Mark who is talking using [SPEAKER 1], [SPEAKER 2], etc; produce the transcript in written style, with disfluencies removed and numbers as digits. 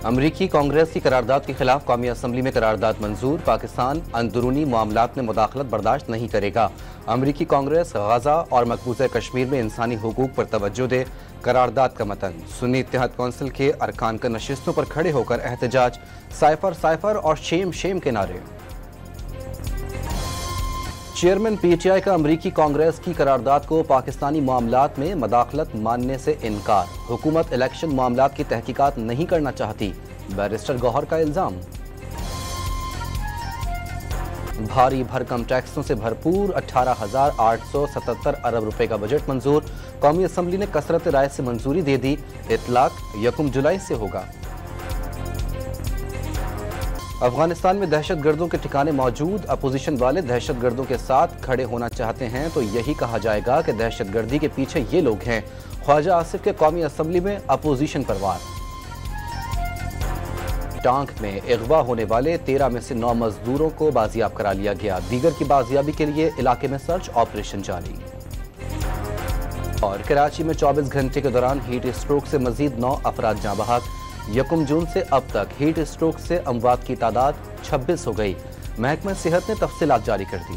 [SPEAKER 1] अमरीकी कांग्रेस की करारदाद के खिलाफ कौमी असम्बली में करारदाद मंजूर। पाकिस्तान अंदरूनी मामलात में मुदाखलत बर्दाश्त नहीं करेगा। अमरीकी कांग्रेस गजा और मकबूजा कश्मीर में इंसानी हुकूक पर तवज्जो दे। करारदाद का मतन सुन्नी इत्तेहाद कौंसिल के अरकान का नशिस्तों पर खड़े होकर एहतजाज। साइफर साइफर और शेम शेम के नारे। चेयरमैन पीटीआई का अमरीकी कांग्रेस की करारदाद को पाकिस्तानी मामलात में मदाखलत मानने से इनकार। हुकूमत इलेक्शन मामलात की तहकीकात नहीं करना चाहती, बैरिस्टर गौहर का इल्जाम। भारी भरकम टैक्सों से भरपूर 18,877 अरब रुपए का बजट मंजूर। कौमी असम्बली ने कसरत राय से मंजूरी दे दी। इतलाक 1 जुलाई से होगा। अफगानिस्तान में दहशतगर्दों के ठिकाने मौजूद। अपोजिशन वाले दहशतगर्दों के साथ खड़े होना चाहते हैं तो यही कहा जाएगा कि दहशतगर्दी के पीछे ये लोग हैं। ख्वाजा आसिफ के कौमी असम्बली में अपोजिशन पर वार। टांक में अगवा होने वाले 13 में से 9 मजदूरों को बाजियाब करा लिया गया। दीगर की बाजियाबी के लिए इलाके में सर्च ऑपरेशन जारी। और कराची में 24 घंटे के दौरान हीट स्ट्रोक से मजीद 9 अफराद जाँ बहक। 1 जून से अब तक हीट स्ट्रोक से अमवात की तादाद 26 हो गई। महकमा सेहत ने तफसीलात जारी कर दी।